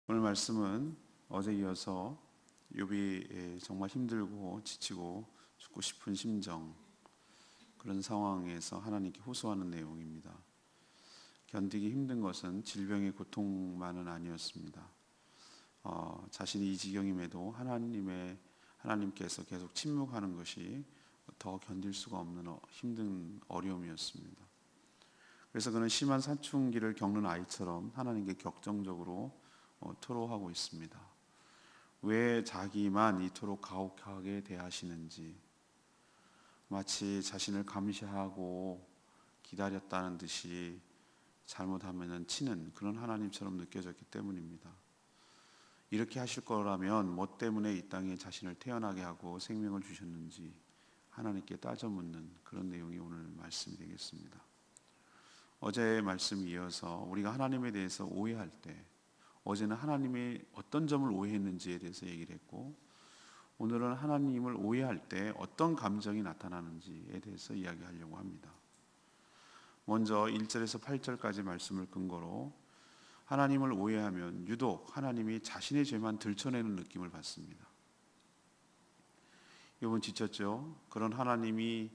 오늘 말씀은 어제 이어서 욥이 정말 힘들고 지치고 죽고 싶은 심정, 그런 상황에서 하나님께 호소하는 내용입니다. 견디기 힘든 것은 질병의 고통만은 아니었습니다. 자신이 이 지경임에도 하나님께서 계속 침묵하는 것이 더 견딜 수가 없는 힘든 어려움이었습니다. 그래서 그는 심한 사춘기를 겪는 아이처럼 하나님께 격정적으로 토로하고 있습니다. 왜 자기만 이토록 가혹하게 대하시는지, 마치 자신을 감시하고 기다렸다는 듯이 잘못하면 치는 그런 하나님처럼 느껴졌기 때문입니다. 이렇게 하실 거라면 뭐 때문에 이 땅에 자신을 태어나게 하고 생명을 주셨는지 하나님께 따져 묻는 그런 내용이 오늘 말씀이 되겠습니다. 어제의 말씀 이어서 우리가 하나님에 대해서 오해할 때, 어제는 하나님이 어떤 점을 오해했는지에 대해서 얘기를 했고, 오늘은 하나님을 오해할 때 어떤 감정이 나타나는지에 대해서 이야기하려고 합니다. 먼저 1절에서 8절까지 말씀을 근거로 하나님을 오해하면 유독 하나님이 자신의 죄만 들춰내는 느낌을 받습니다. 욥은 지쳤죠. 그런 하나님이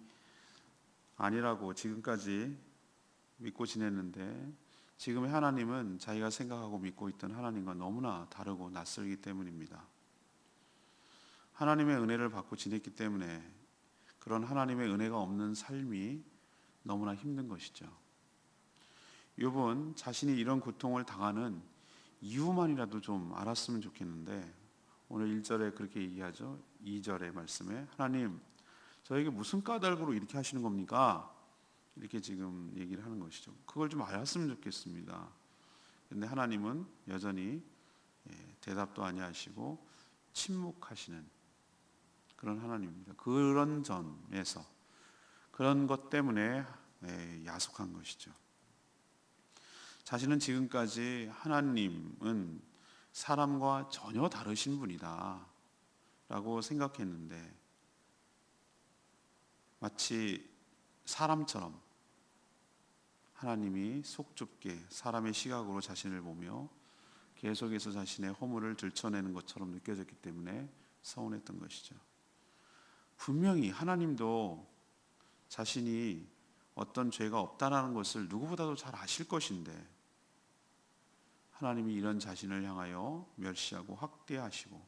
아니라고 지금까지 믿고 지냈는데, 지금의 하나님은 자기가 생각하고 믿고 있던 하나님과 너무나 다르고 낯설기 때문입니다. 하나님의 은혜를 받고 지냈기 때문에 그런 하나님의 은혜가 없는 삶이 너무나 힘든 것이죠. 욥은 자신이 이런 고통을 당하는 이유만이라도 좀 알았으면 좋겠는데, 오늘 1절에 그렇게 얘기하죠. 2절의 말씀에 하나님, 저에게 무슨 까닭으로 이렇게 하시는 겁니까? 이렇게 지금 얘기를 하는 것이죠. 그걸 좀 알았으면 좋겠습니다. 그런데 하나님은 여전히 대답도 아니하시고 침묵하시는 그런 하나님입니다. 그런 점에서, 그런 것 때문에 야속한 것이죠. 자신은 지금까지 하나님은 사람과 전혀 다르신 분이다 라고 생각했는데, 마치 사람처럼 하나님이 속 좁게 사람의 시각으로 자신을 보며 계속해서 자신의 허물을 들춰내는 것처럼 느껴졌기 때문에 서운했던 것이죠. 분명히 하나님도 자신이 어떤 죄가 없다라는 것을 누구보다도 잘 아실 것인데, 하나님이 이런 자신을 향하여 멸시하고 학대하시고,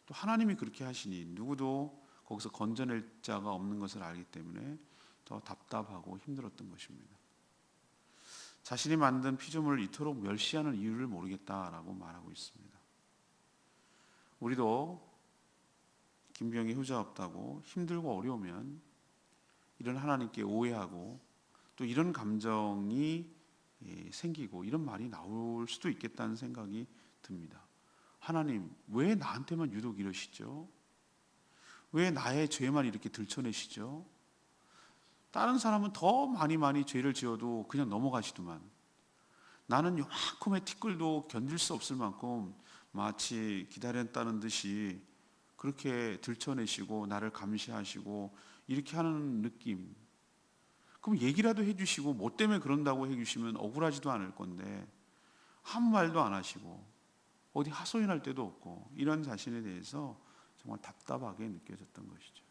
또 하나님이 그렇게 하시니 누구도 거기서 건져낼 자가 없는 것을 알기 때문에 더 답답하고 힘들었던 것입니다. 자신이 만든 피조물을 이토록 멸시하는 이유를 모르겠다라고 말하고 있습니다. 우리도 김병이 효자 없다고 힘들고 어려우면 이런 하나님께 오해하고, 또 이런 감정이 생기고 이런 말이 나올 수도 있겠다는 생각이 듭니다. 하나님, 왜 나한테만 유독 이러시죠? 왜 나의 죄만 이렇게 들춰내시죠? 다른 사람은 더 많이 죄를 지어도 그냥 넘어가시더만, 나는 요만큼의 티끌도 견딜 수 없을 만큼 마치 기다렸다는 듯이 그렇게 들춰내시고 나를 감시하시고 이렇게 하는 느낌. 그럼 얘기라도 해주시고, 뭐 때문에 그런다고 해주시면 억울하지도 않을 건데 아무 말도 안 하시고 어디 하소연할 데도 없고, 이런 자신에 대해서 정말 답답하게 느껴졌던 것이죠.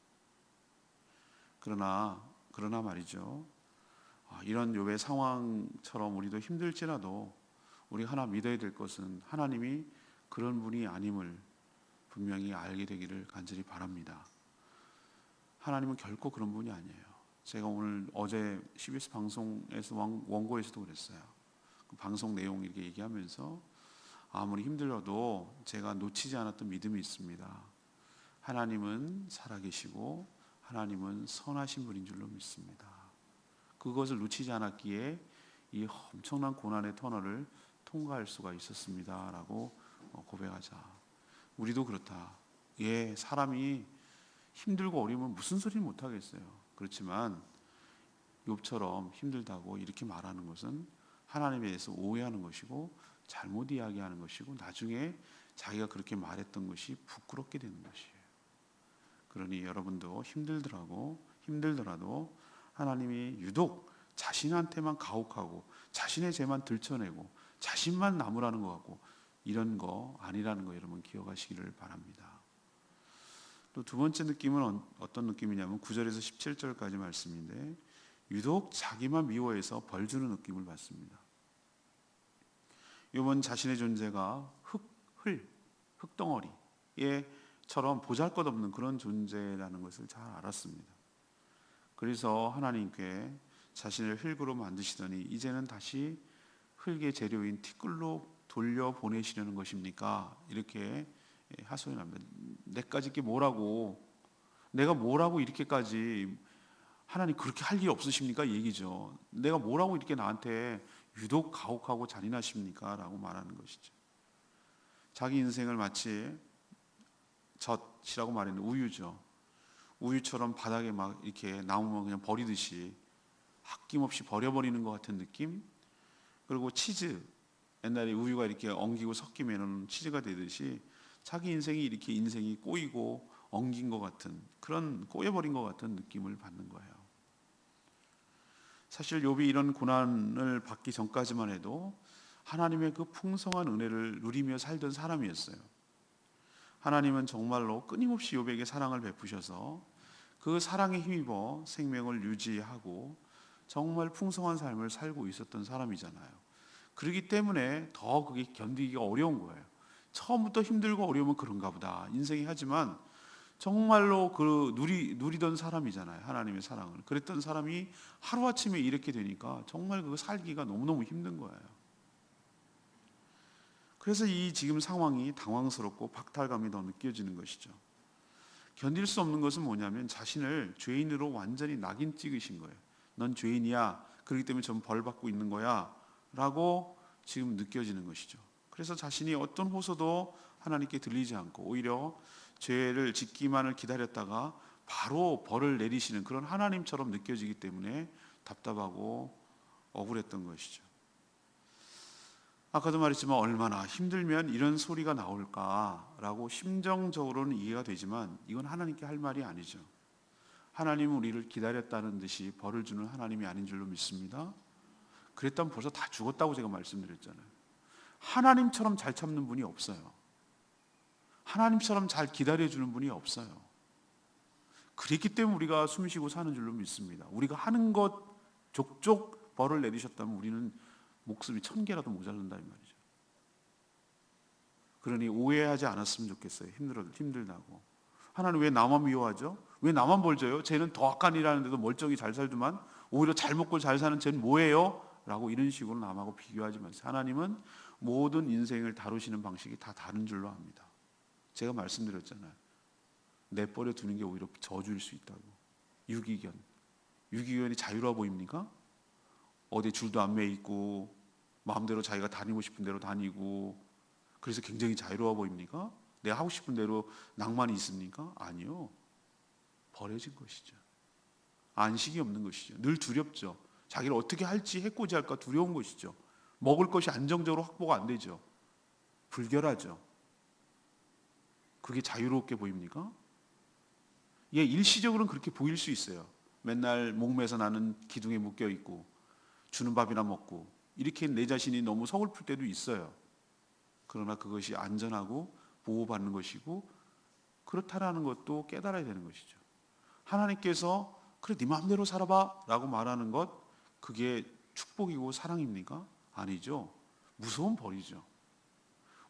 그러나 말이죠, 이런 욥의 상황처럼 우리도 힘들지라도 우리 하나 믿어야 될 것은 하나님이 그런 분이 아님을 분명히 알게 되기를 간절히 바랍니다. 하나님은 결코 그런 분이 아니에요. 제가 어제 CBS 방송에서 원고에서도 그랬어요. 그 방송 내용 이렇게 얘기하면서 아무리 힘들어도 제가 놓치지 않았던 믿음이 있습니다. 하나님은 살아계시고 하나님은 선하신 분인 줄로 믿습니다. 그것을 놓치지 않았기에 이 엄청난 고난의 터널을 통과할 수가 있었습니다 라고 고백하자. 우리도 그렇다. 사람이 힘들고 어려우면 무슨 소리를 못하겠어요. 그렇지만 욥처럼 힘들다고 이렇게 말하는 것은 하나님에 대해서 오해하는 것이고, 잘못 이야기하는 것이고, 나중에 자기가 그렇게 말했던 것이 부끄럽게 되는 것이에요. 그러니 여러분도 힘들더라도 하나님이 유독 자신한테만 가혹하고 자신의 죄만 들춰내고 자신만 나무라는 것 같고, 이런 거 아니라는 거 여러분 기억하시기를 바랍니다. 또 두 번째 느낌은 어떤 느낌이냐면 9절에서 17절까지 말씀인데 유독 자기만 미워해서 벌 주는 느낌을 받습니다. 욥은 자신의 존재가 흙덩어리처럼 보잘것없는 그런 존재라는 것을 잘 알았습니다. 그래서 하나님께 자신을 흙으로 만드시더니 이제는 다시 흙의 재료인 티끌로 돌려보내시려는 것입니까? 이렇게 하소연합니다. 내까지 게 뭐라고, 내가 뭐라고 이렇게까지 하나님 그렇게 할 일 없으십니까? 이 얘기죠. 내가 뭐라고 이렇게 나한테 유독 가혹하고 잔인하십니까? 라고 말하는 것이죠. 자기 인생을 마치 젖이라고 말했는데 우유죠. 우유처럼 바닥에 막 이렇게 나오면 그냥 버리듯이 아낌없이 버려버리는 것 같은 느낌. 그리고 치즈, 옛날에 우유가 이렇게 엉기고 섞이면 치즈가 되듯이 자기 인생이 이렇게 인생이 꼬이고 엉긴 것 같은, 그런 꼬여버린 것 같은 느낌을 받는 거예요. 사실 욥이 이런 고난을 받기 전까지만 해도 하나님의 그 풍성한 은혜를 누리며 살던 사람이었어요. 하나님은 정말로 끊임없이 욥에게 사랑을 베푸셔서 그 사랑에 힘입어 생명을 유지하고 정말 풍성한 삶을 살고 있었던 사람이잖아요. 그렇기 때문에 더 그게 견디기가 어려운 거예요. 처음부터 힘들고 어려우면 그런가 보다 인생이. 하지만 정말로 그 누리던 사람이잖아요. 하나님의 사랑을. 그랬던 사람이 하루아침에 이렇게 되니까 정말 그거 살기가 너무너무 힘든 거예요. 그래서 이 지금 상황이 당황스럽고 박탈감이 더 느껴지는 것이죠. 견딜 수 없는 것은 뭐냐면 자신을 죄인으로 완전히 낙인 찍으신 거예요. 넌 죄인이야. 그렇기 때문에 전 벌 받고 있는 거야. 라고 지금 느껴지는 것이죠. 그래서 자신이 어떤 호소도 하나님께 들리지 않고 오히려 죄를 짓기만을 기다렸다가 바로 벌을 내리시는 그런 하나님처럼 느껴지기 때문에 답답하고 억울했던 것이죠. 아까도 말했지만 얼마나 힘들면 이런 소리가 나올까라고 심정적으로는 이해가 되지만 이건 하나님께 할 말이 아니죠. 하나님은 우리를 기다렸다는 듯이 벌을 주는 하나님이 아닌 줄로 믿습니다. 그랬다면 벌써 다 죽었다고 제가 말씀드렸잖아요. 하나님처럼 잘 참는 분이 없어요. 하나님처럼 잘 기다려주는 분이 없어요. 그랬기 때문에 우리가 숨쉬고 사는 줄로 믿습니다. 우리가 하는 것 족족 벌을 내리셨다면 우리는 목숨이 1000개라도 모자란다 이 말이죠. 그러니 오해하지 않았으면 좋겠어요. 힘들다고. 하나님 왜 나만 미워하죠? 왜 나만 벌 줘요? 쟤는 더 악한이라는데도 멀쩡히 잘 살더만 오히려 잘 먹고 잘 사는 쟤는 뭐예요? 라고 이런 식으로 남하고 비교하지 마세요. 하나님은 모든 인생을 다루시는 방식이 다 다른 줄로 압니다. 제가 말씀드렸잖아요. 내버려 두는 게 오히려 저주일 수 있다고. 유기견이 자유로워 보입니까? 어디 줄도 안 매 있고 마음대로 자기가 다니고 싶은 대로 다니고 그래서 굉장히 자유로워 보입니까? 내가 하고 싶은 대로 낭만이 있습니까? 아니요. 버려진 것이죠. 안식이 없는 것이죠. 늘 두렵죠. 자기를 어떻게 할지 해코지할까 두려운 것이죠. 먹을 것이 안정적으로 확보가 안 되죠. 불결하죠. 그게 자유롭게 보입니까? 예, 일시적으로는 그렇게 보일 수 있어요. 맨날 목매서 나는 기둥에 묶여 있고 주는 밥이나 먹고 이렇게 내 자신이 너무 서글플 때도 있어요. 그러나 그것이 안전하고 보호받는 것이고 그렇다라는 것도 깨달아야 되는 것이죠. 하나님께서 그래 네 마음대로 살아봐 라고 말하는 것 그게 축복이고 사랑입니까? 아니죠. 무서운 벌이죠.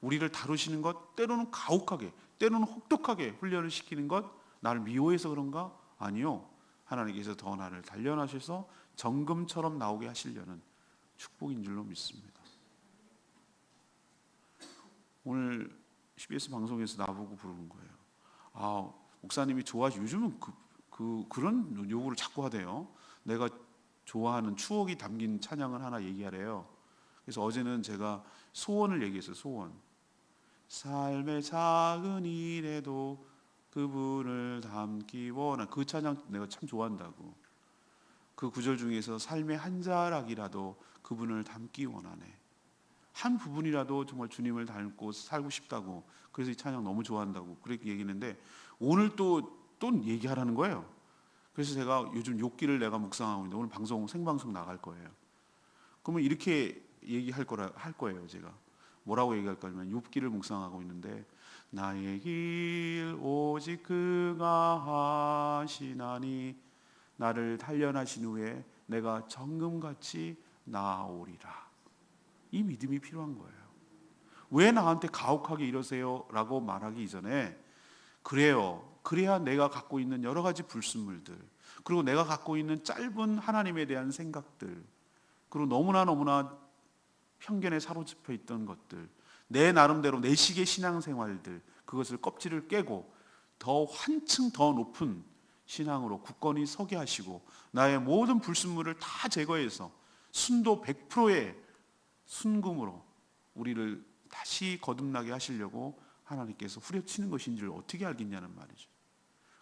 우리를 다루시는 것 때로는 가혹하게 때로는 혹독하게 훈련을 시키는 것 나를 미워해서 그런가? 아니요. 하나님께서 더 나를 단련하셔서 정금처럼 나오게 하시려는 축복인 줄로 믿습니다. 오늘 CBS 방송에서 나보고 부르는 거예요. 아, 목사님이 좋아하시 요즘은 그런 요구를 자꾸 하대요. 내가 좋아하는 추억이 담긴 찬양을 하나 얘기하래요. 그래서 어제는 제가 소원을 얘기했어요. 소원. 삶의 작은 일에도 그분을 담기 원한 그 찬양 내가 참 좋아한다고. 그 구절 중에서 삶의 한 자락이라도 그분을 담기 원하네. 한 부분이라도 정말 주님을 닮고 살고 싶다고. 그래서 이 찬양 너무 좋아한다고 그렇게 얘기했는데 오늘 또 얘기하라는 거예요. 그래서 제가 요즘 욥기를 내가 묵상하고 있는데 오늘 생방송 나갈 거예요. 그러면 이렇게 얘기할 거예요. 제가 뭐라고 얘기할까 하면 욥기를 묵상하고 있는데 나의 길 오직 그가 하시나니 나를 단련하신 후에 내가 정금같이 나아오리라. 이 믿음이 필요한 거예요. 왜 나한테 가혹하게 이러세요? 라고 말하기 이전에 그래요. 그래야 내가 갖고 있는 여러 가지 불순물들, 그리고 내가 갖고 있는 짧은 하나님에 대한 생각들, 그리고 너무나 편견에 사로잡혀 있던 것들, 내 나름대로 내 식의 신앙생활들, 그것을 껍질을 깨고 더 한층 더 높은 신앙으로 굳건히 서게 하시고 나의 모든 불순물을 다 제거해서 순도 100%의 순금으로 우리를 다시 거듭나게 하시려고 하나님께서 후려치는 것인 줄 어떻게 알겠냐는 말이죠.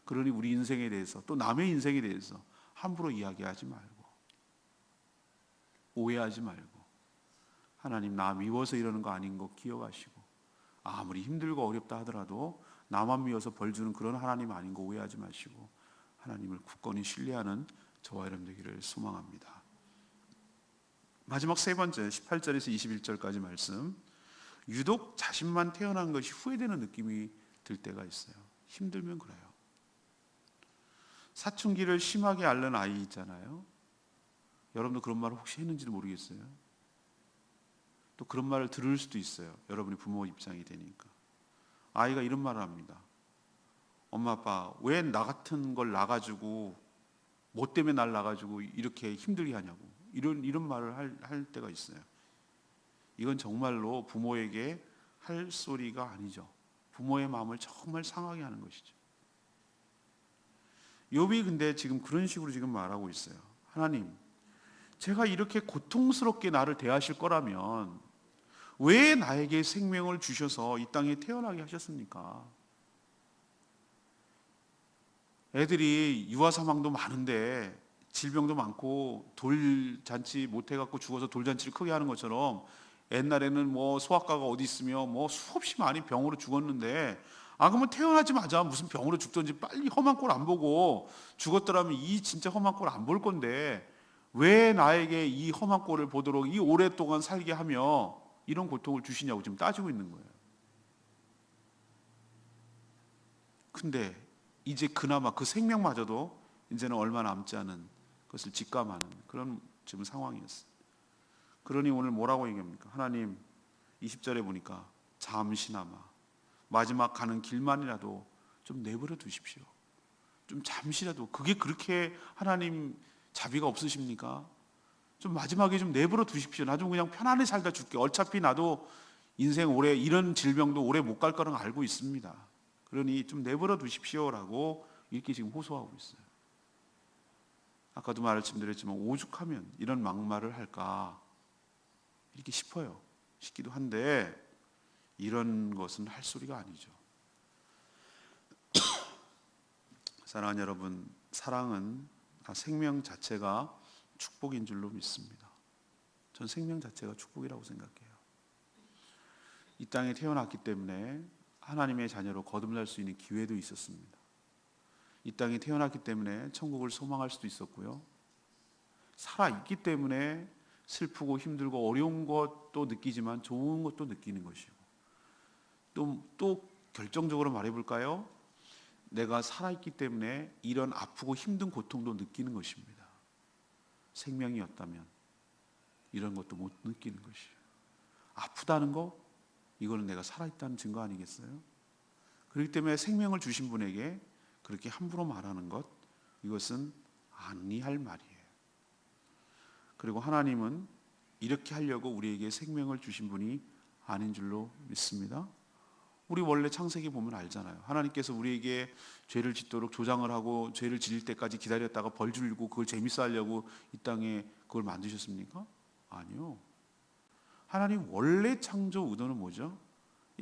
그러니 우리 인생에 대해서 또 남의 인생에 대해서 함부로 이야기하지 말고 오해하지 말고 하나님 나 미워서 이러는 거 아닌 거 기억하시고 아무리 힘들고 어렵다 하더라도 나만 미워서 벌 주는 그런 하나님 아닌 거 오해하지 마시고 하나님을 굳건히 신뢰하는 저와 여러분 되기를 소망합니다. 마지막 세 번째 18절에서 21절까지 말씀. 유독 자신만 태어난 것이 후회되는 느낌이 들 때가 있어요. 힘들면 그래요. 사춘기를 심하게 앓는 아이 있잖아요. 여러분도 그런 말을 혹시 했는지도 모르겠어요. 또 그런 말을 들을 수도 있어요. 여러분이 부모 입장이 되니까. 아이가 이런 말을 합니다. 엄마 아빠 왜 나 같은 걸 낳아가지고 뭐 때문에 날 낳아가지고 이렇게 힘들게 하냐고 이런 말을 할 때가 있어요. 이건 정말로 부모에게 할 소리가 아니죠. 부모의 마음을 정말 상하게 하는 것이죠. 욥이 근데 지금 그런 식으로 지금 말하고 있어요. 하나님, 제가 이렇게 고통스럽게 나를 대하실 거라면 왜 나에게 생명을 주셔서 이 땅에 태어나게 하셨습니까? 애들이 유아 사망도 많은데 질병도 많고 돌잔치 못 해갖고 죽어서 돌잔치를 크게 하는 것처럼 옛날에는 뭐 소아과가 어디 있으며 뭐 수없이 많이 병으로 죽었는데 그러면 태어나자마자 무슨 병으로 죽든지 빨리 험한 꼴 안 보고 죽었더라면 이 진짜 험한 꼴 안 볼 건데 왜 나에게 이 험한 꼴을 보도록 이 오랫동안 살게 하며 이런 고통을 주시냐고 지금 따지고 있는 거예요. 근데 이제 그나마 그 생명마저도 이제는 얼마 남지 않은 것을 직감하는 그런 지금 상황이었어요. 그러니 오늘 뭐라고 얘기합니까? 하나님 20절에 보니까 잠시나마 마지막 가는 길만이라도 좀 내버려 두십시오. 좀 잠시라도 그게 그렇게 하나님 자비가 없으십니까? 좀 마지막에 좀 내버려 두십시오. 나 좀 그냥 편안히 살다 줄게. 어차피 나도 인생 오래 이런 질병도 오래 못 갈 거는 알고 있습니다. 그러니 좀 내버려 두십시오라고 이렇게 지금 호소하고 있어요. 아까도 말씀드렸지만 오죽하면 이런 막말을 할까 이렇게 싶기도 한데 이런 것은 할 소리가 아니죠. 사랑하는 여러분, 사랑은 생명 자체가 축복인 줄로 믿습니다. 전 생명 자체가 축복이라고 생각해요. 이 땅에 태어났기 때문에 하나님의 자녀로 거듭날 수 있는 기회도 있었습니다. 이 땅에 태어났기 때문에 천국을 소망할 수도 있었고요. 살아있기 때문에 슬프고 힘들고 어려운 것도 느끼지만 좋은 것도 느끼는 것이고 또 결정적으로 말해볼까요? 내가 살아있기 때문에 이런 아프고 힘든 고통도 느끼는 것입니다. 생명이었다면 이런 것도 못 느끼는 것이에요. 아프다는 거 이거는 내가 살아있다는 증거 아니겠어요? 그렇기 때문에 생명을 주신 분에게 그렇게 함부로 말하는 것 이것은 아니할 말이에요. 그리고 하나님은 이렇게 하려고 우리에게 생명을 주신 분이 아닌 줄로 믿습니다. 우리 원래 창세기 보면 알잖아요. 하나님께서 우리에게 죄를 짓도록 조장을 하고 죄를 지을 때까지 기다렸다가 벌 주고 그걸 재밌어 하려고 이 땅에 그걸 만드셨습니까? 아니요. 하나님 원래 창조 의도는 뭐죠?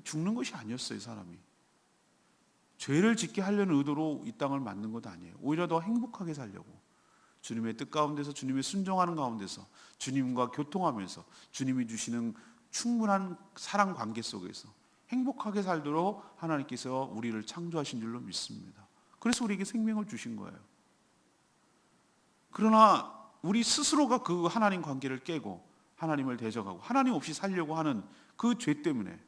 죽는 것이 아니었어요. 사람이 죄를 짓게 하려는 의도로 이 땅을 만든 것 아니에요. 오히려 더 행복하게 살려고 주님의 뜻 가운데서 주님의 순종하는 가운데서 주님과 교통하면서 주님이 주시는 충분한 사랑 관계 속에서 행복하게 살도록 하나님께서 우리를 창조하신 줄로 믿습니다. 그래서 우리에게 생명을 주신 거예요. 그러나 우리 스스로가 그 하나님 관계를 깨고 하나님을 대적하고 하나님 없이 살려고 하는 그 죄 때문에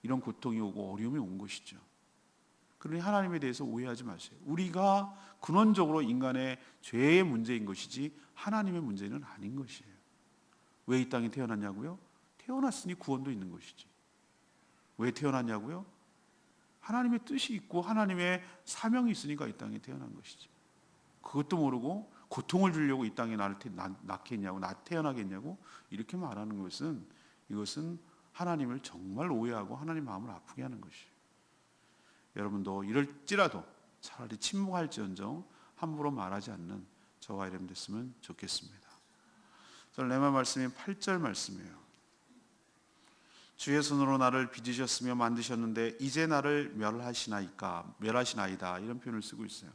이런 고통이 오고 어려움이 온 것이죠. 그러니 하나님에 대해서 오해하지 마세요. 우리가 근원적으로 인간의 죄의 문제인 것이지 하나님의 문제는 아닌 것이에요. 왜 이 땅에 태어났냐고요? 태어났으니 구원도 있는 것이지. 왜 태어났냐고요? 하나님의 뜻이 있고 하나님의 사명이 있으니까 이 땅에 태어난 것이지. 그것도 모르고 고통을 주려고 이 땅에 나를 낳게 했냐고, 나 태어나게 했냐고 이렇게 말하는 것은, 이것은 하나님을 정말 오해하고 하나님 마음을 아프게 하는 것이에요. 여러분도 이럴지라도 차라리 침묵할지언정 함부로 말하지 않는 저와 여러분 됐으면 좋겠습니다. 저는 레마 말씀인 8절 말씀이에요. 주의 손으로 나를 빚으셨으며 만드셨는데 이제 나를 멸하시나이다, 이런 표현을 쓰고 있어요.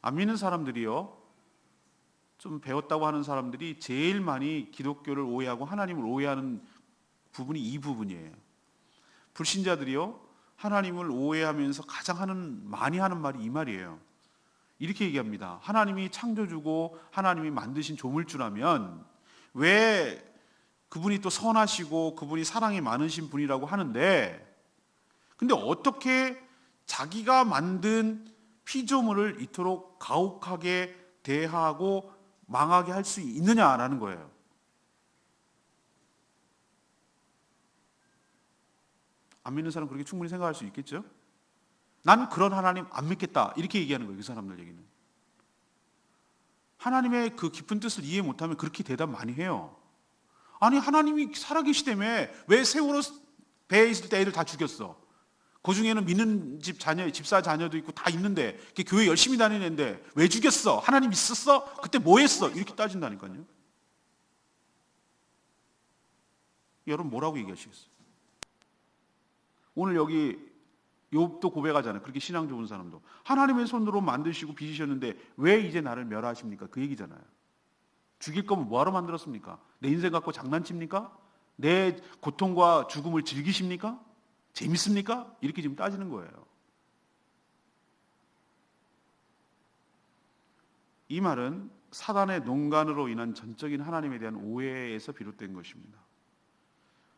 안 믿는 사람들이요, 좀 배웠다고 하는 사람들이 제일 많이 기독교를 오해하고 하나님을 오해하는 부분이 이 부분이에요. 불신자들이요, 하나님을 오해하면서 가장 많이 하는 말이 이 말이에요. 이렇게 얘기합니다. 하나님이 창조주고 하나님이 만드신 조물주라면 왜 그분이 또 선하시고 그분이 사랑이 많으신 분이라고 하는데, 근데 어떻게 자기가 만든 피조물을 이토록 가혹하게 대하고 망하게 할 수 있느냐라는 거예요. 안 믿는 사람 그렇게 충분히 생각할 수 있겠죠? 난 그런 하나님 안 믿겠다, 이렇게 얘기하는 거예요. 그 사람들 얘기는. 하나님의 그 깊은 뜻을 이해 못하면 그렇게 대답 많이 해요. 아니, 하나님이 살아계시다며 왜 세월호 배에 있을 때 애들 다 죽였어? 그 중에는 믿는 집사 자녀도 있고 다 있는데, 교회 열심히 다니는데 왜 죽였어? 하나님 있었어? 그때 뭐 했어? 이렇게 따진다니까요. 여러분 뭐라고 얘기하시겠어요? 오늘 여기 욥도 고백하잖아요. 그렇게 신앙 좋은 사람도 하나님의 손으로 만드시고 빚으셨는데 왜 이제 나를 멸하십니까? 그 얘기잖아요. 죽일 거면 뭐하러 만들었습니까? 내 인생 갖고 장난칩니까? 내 고통과 죽음을 즐기십니까? 재밌습니까? 이렇게 지금 따지는 거예요. 이 말은 사단의 농간으로 인한 전적인 하나님에 대한 오해에서 비롯된 것입니다.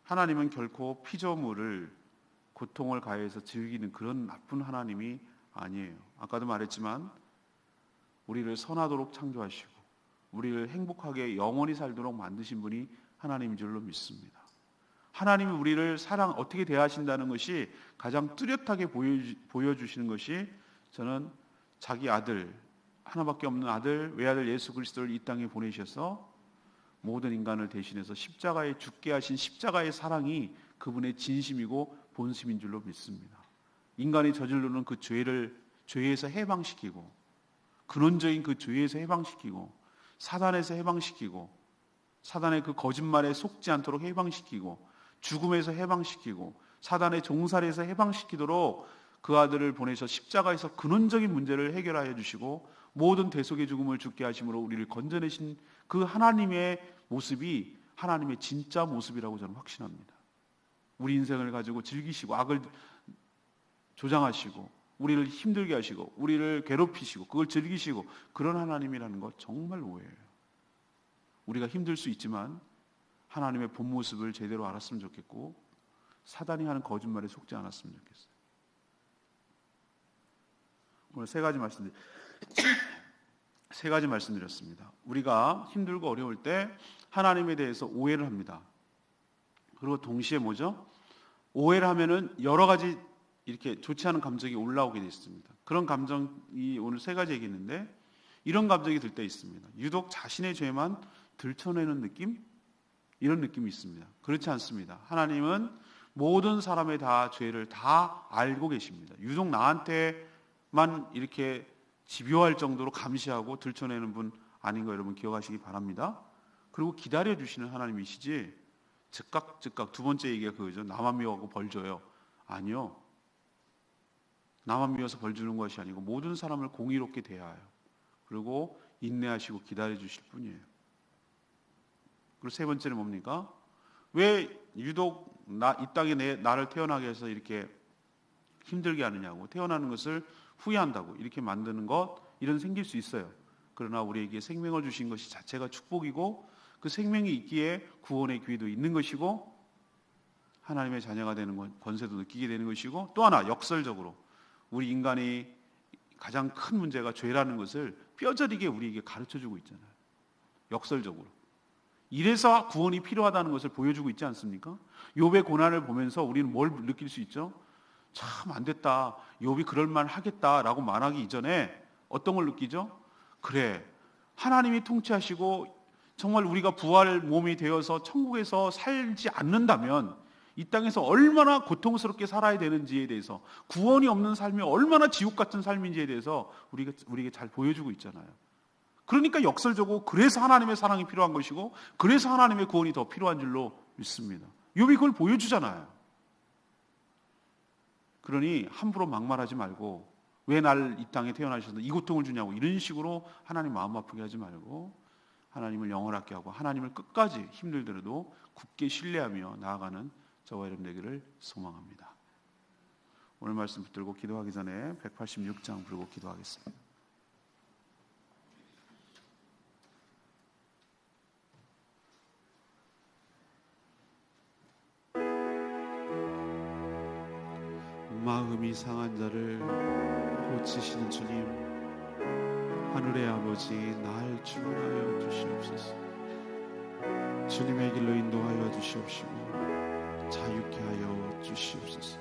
하나님은 결코 피조물을 고통을 가해서 즐기는 그런 나쁜 하나님이 아니에요. 아까도 말했지만 우리를 선하도록 창조하시고 우리를 행복하게 영원히 살도록 만드신 분이 하나님인 줄로 믿습니다. 하나님이 우리를 어떻게 대하신다는 것이 가장 뚜렷하게 보여주시는 것이, 저는 자기 아들, 하나밖에 없는 아들, 외아들 예수 그리스도를 이 땅에 보내셔서 모든 인간을 대신해서 십자가에 죽게 하신 십자가의 사랑이 그분의 진심이고 본심인 줄로 믿습니다. 인간이 저지르는 그 죄에서 해방시키고, 근원적인 그 죄에서 해방시키고, 사단에서 해방시키고, 사단의 그 거짓말에 속지 않도록 해방시키고, 죽음에서 해방시키고, 사단의 종살이에서 해방시키도록 그 아들을 보내서 십자가에서 근원적인 문제를 해결하여 주시고 모든 대속의 죽음을 죽게 하심으로 우리를 건져내신 그 하나님의 모습이 하나님의 진짜 모습이라고 저는 확신합니다. 우리 인생을 가지고 즐기시고 악을 조장하시고 우리를 힘들게 하시고 우리를 괴롭히시고 그걸 즐기시고 그런 하나님이라는 것 정말 오해예요. 우리가 힘들 수 있지만 하나님의 본 모습을 제대로 알았으면 좋겠고 사단이 하는 거짓말에 속지 않았으면 좋겠어요. 오늘 세 가지 말씀드렸습니다. 우리가 힘들고 어려울 때 하나님에 대해서 오해를 합니다. 그리고 동시에 뭐죠? 오해를 하면은 여러 가지 이렇게 좋지 않은 감정이 올라오게 되어 있습니다. 그런 감정이 오늘 세 가지 얘기했는데, 이런 감정이 들 때 있습니다. 유독 자신의 죄만 들춰내는 느낌? 이런 느낌이 있습니다. 그렇지 않습니다. 하나님은 모든 사람의 다 죄를 다 알고 계십니다. 유독 나한테만 이렇게 집요할 정도로 감시하고 들춰내는 분 아닌 거 여러분 기억하시기 바랍니다. 그리고 기다려주시는 하나님이시지 즉각 두 번째 얘기가 그거죠. 나만 미워하고 벌 줘요. 아니요. 나만 미워서 벌 주는 것이 아니고 모든 사람을 공의롭게 대하여 그리고 인내하시고 기다려주실 뿐이에요. 그리고 세 번째는 뭡니까? 왜 유독 이 땅에 나를 태어나게 해서 이렇게 힘들게 하느냐고, 태어나는 것을 후회한다고 이렇게 만드는 것, 이런 생길 수 있어요. 그러나 우리에게 생명을 주신 것이 자체가 축복이고 그 생명이 있기에 구원의 기회도 있는 것이고 하나님의 자녀가 되는 권세도 느끼게 되는 것이고, 또 하나 역설적으로 우리 인간이 가장 큰 문제가 죄라는 것을 뼈저리게 우리에게 가르쳐주고 있잖아요. 역설적으로. 이래서 구원이 필요하다는 것을 보여주고 있지 않습니까? 욥의 고난을 보면서 우리는 뭘 느낄 수 있죠? 참 안됐다, 욥이 그럴만 하겠다라고 말하기 이전에 어떤 걸 느끼죠? 그래, 하나님이 통치하시고 정말 우리가 부활 몸이 되어서 천국에서 살지 않는다면 이 땅에서 얼마나 고통스럽게 살아야 되는지에 대해서, 구원이 없는 삶이 얼마나 지옥 같은 삶인지에 대해서 우리에게 잘 보여주고 있잖아요. 그러니까 역설적으로 그래서 하나님의 사랑이 필요한 것이고, 그래서 하나님의 구원이 더 필요한 줄로 믿습니다. 욥이 그걸 보여주잖아요. 그러니 함부로 막말하지 말고, 왜 날 이 땅에 태어나셔서 이 고통을 주냐고 이런 식으로 하나님 마음 아프게 하지 말고, 하나님을 영원하게 하고 하나님을 끝까지 힘들더라도 굳게 신뢰하며 나아가는 저와 여러분 되기를 소망합니다. 오늘 말씀 붙들고 기도하기 전에 186장 부르고 기도하겠습니다. 마음이 상한 자를 고치시는 주님, 하늘의 아버지, 날 충만하여 주시옵소서. 주님의 길로 인도하여 주시옵시고 자유케 하여 주시옵소서.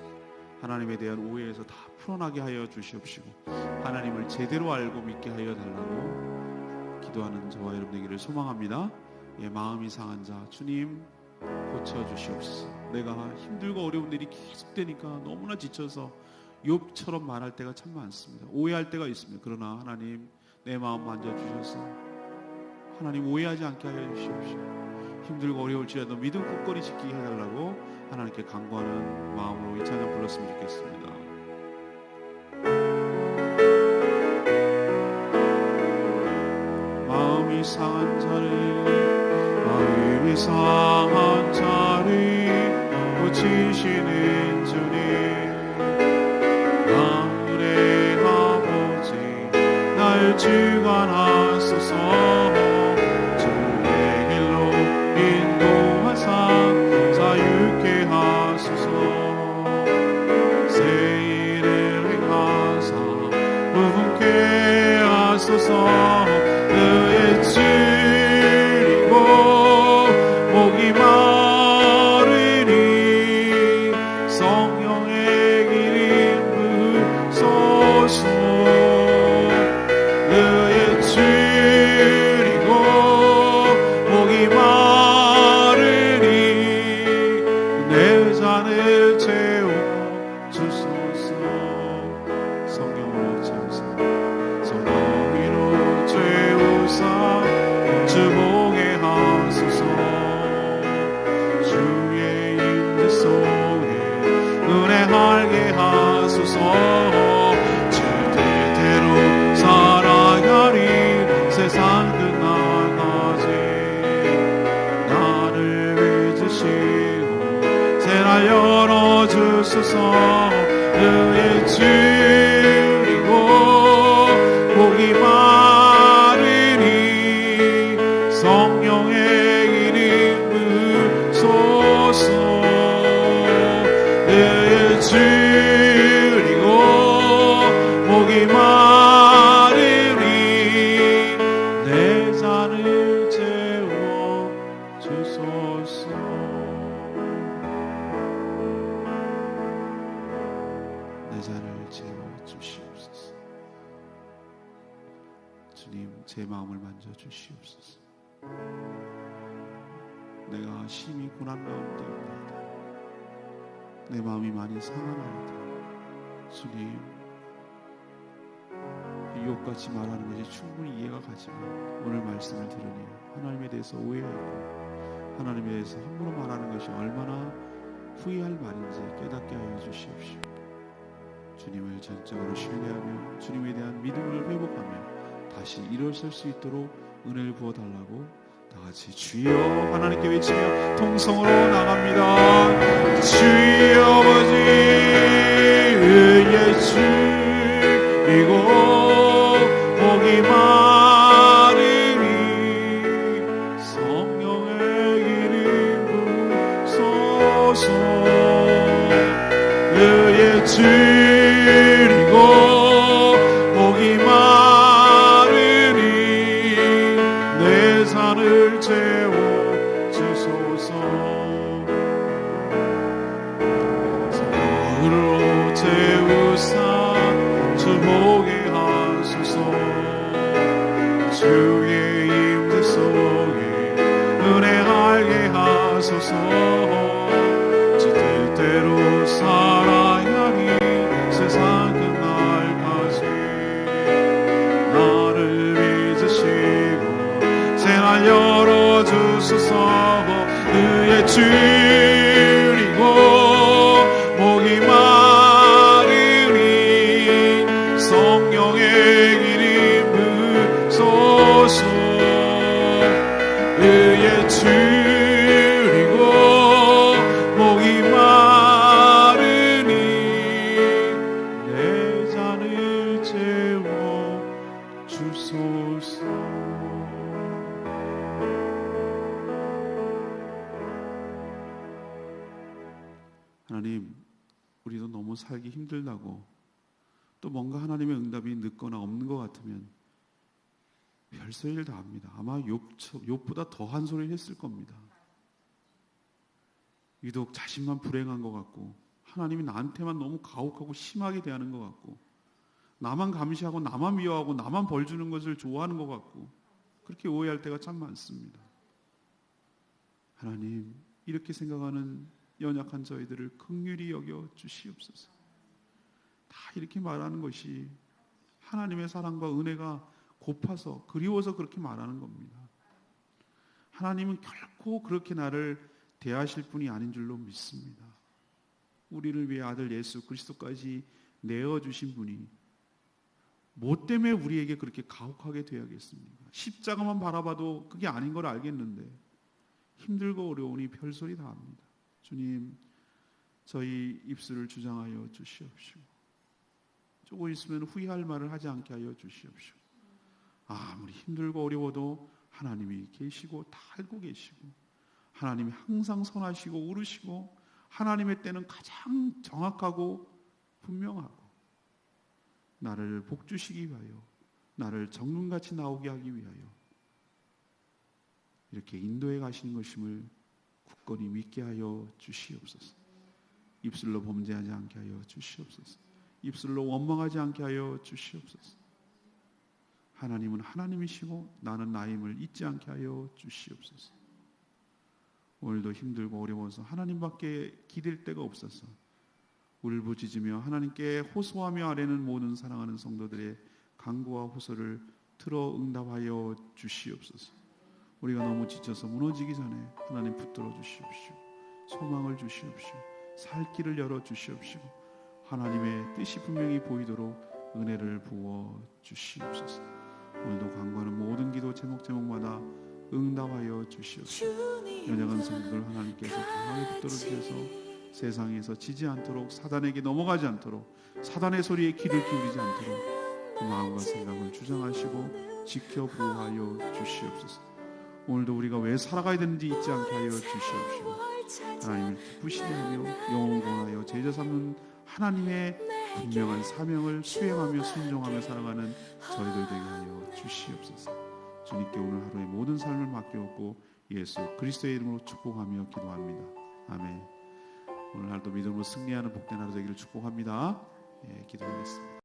하나님에 대한 오해에서 다 풀어나게 하여 주시옵시고 하나님을 제대로 알고 믿게 하여 달라고 기도하는 저와 여러분 되기를 소망합니다. 예, 마음이 상한 자 주님 고쳐주시옵소서. 내가 힘들고 어려운 일이 계속되니까 너무나 지쳐서 욥처럼 말할 때가 참 많습니다. 오해할 때가 있습니다. 그러나 하나님, 내 마음 만져주셔서 하나님 오해하지 않게 하여 주시옵시고 힘들고 어려울지라도 믿음 굳건히 지키게 해달라고 하나님께 간구하는 마음으로 이 찬양 불렀으면 좋겠습니다. 마음이 상한 자를 고치시는 주님, 하늘의 아버지, 날 주관하소서. 주의 길로 인도하사 자유케 하소서. 새 일을 행하사 부흥케 하소서. 그의 줄이고 목이 마르니 성령의 길 인도소서. 그의 줄이고 목이 마르니 내 잔을 채워 주소서. 성령으로 채우사 성령으로 채우사 주복에 하소서. 주의 임재 속에 은혜하게 하소서. 주 뜻대로 살아가리 세상 끝날까지. 나를 빚으시고 새날 열어주소서. 그의 줄이고 목이 마르니 성령의 길 인도소서. 그의 줄이고 목이 마르니 내 잔을 채워 주소서. 내 잔을 채워 주시옵소서. 주님, 제 마음을 만져 주시옵소서. 내가 심히 고난 가운데 있나이다. 내 마음이 많이 상하나이다. 주님, 욥같이 말하는 것이 충분히 이해가 가지만 오늘 말씀을 들으니 하나님에 대해서 오해하고 하나님에 대해서 함부로 말하는 것이 얼마나 후회할 말인지 깨닫게 하여 주시옵시오. 주님을 전적으로 신뢰하며 주님에 대한 믿음을 회복하며 다시 일어설 수 있도록 은혜를 부어달라고 다같이 주여 하나님께 외치며 통성으로 나갑니다. 주여 아버지, 의의 주이고 목이 마르니 성령의 길 인도소서. 줄이고 목이 마르니 내 잔을 채워 주소서. 물로 채우사 주 보게 하소서. 주의 임재 속에 은혜 알게 하소서. 주 뜻대로 살아야 히 세상 끝날까지 나를 빚으시고 새날 열어주소서. 의에 줄이고 목이 마르니 성령의 길 입으소서. 의에 줄이고 목이 마르니 내 잔을 채워 주소서. 하나님, 우리도 너무 살기 힘들다고 또 뭔가 하나님의 응답이 늦거나 없는 것 같으면 별소리를 다 합니다. 아마 욥보다 더한 소리를 했을 겁니다. 유독 자신만 불행한 것 같고 하나님이 나한테만 너무 가혹하고 심하게 대하는 것 같고 나만 감시하고 나만 미워하고 나만 벌 주는 것을 좋아하는 것 같고 그렇게 오해할 때가 참 많습니다. 하나님, 이렇게 생각하는 연약한 저희들을 긍휼히 여겨 주시옵소서. 다 이렇게 말하는 것이 하나님의 사랑과 은혜가 고파서 그리워서 그렇게 말하는 겁니다. 하나님은 결코 그렇게 나를 대하실 분이 아닌 줄로 믿습니다. 우리를 위해 아들 예수 그리스도까지 내어주신 분이 뭐 때문에 우리에게 그렇게 가혹하게 되어야겠습니까? 십자가만 바라봐도 그게 아닌 걸 알겠는데 힘들고 어려우니 별소리 다 합니다. 주님, 저희 입술을 주장하여 주시옵시고 조금 있으면 후회할 말을 하지 않게 하여 주시옵시고 아무리 힘들고 어려워도 하나님이 계시고 다 알고 계시고 하나님이 항상 선하시고 오르시고 하나님의 때는 가장 정확하고 분명하고 나를 복주시기 위하여 나를 정금같이 나오게 하기 위하여 이렇게 인도해 가시는 것임을 굳건히 믿게 하여 주시옵소서. 입술로 범죄하지 않게 하여 주시옵소서. 입술로 원망하지 않게 하여 주시옵소서. 하나님은 하나님이시고 나는 나임을 잊지 않게 하여 주시옵소서. 오늘도 힘들고 어려워서 하나님밖에 기댈 데가 없어서 울부짖으며 하나님께 호소하며 아뢰는 모든 사랑하는 성도들의 간구와 호소를 들어 응답하여 주시옵소서. 우리가 너무 지쳐서 무너지기 전에 하나님 붙들어 주시옵시고 소망을 주시옵시고 살 길을 열어 주시옵시고 하나님의 뜻이 분명히 보이도록 은혜를 부어 주시옵소서. 오늘도 간구하는 모든 기도 제목마다 응답하여 주시옵소서. 연약한 성도들 하나님께서 강하게 붙들어 주셔서 세상에서 지지 않도록 사단에게 넘어가지 않도록 사단의 소리에 귀를 기울이지 않도록 그 마음과 생각을 주장하시고 지켜 보호하여 주시옵소서. 오늘도 우리가 왜 살아가야 되는지 잊지 않게 하여 주시옵시고 하나님을 기쁘시게 하며 영혼 구원하여 제자 삼는 하나님의 분명한 사명을 수행하며 순종하며 살아가는 저희들 되게 하여 주시옵소서. 주님께 오늘 하루의 모든 삶을 맡겨놓고 예수 그리스도의 이름으로 축복하며 기도합니다. 아멘. 오늘 하루도 믿음으로 승리하는 복된 하루 되기를 축복합니다. 기도하겠습니다.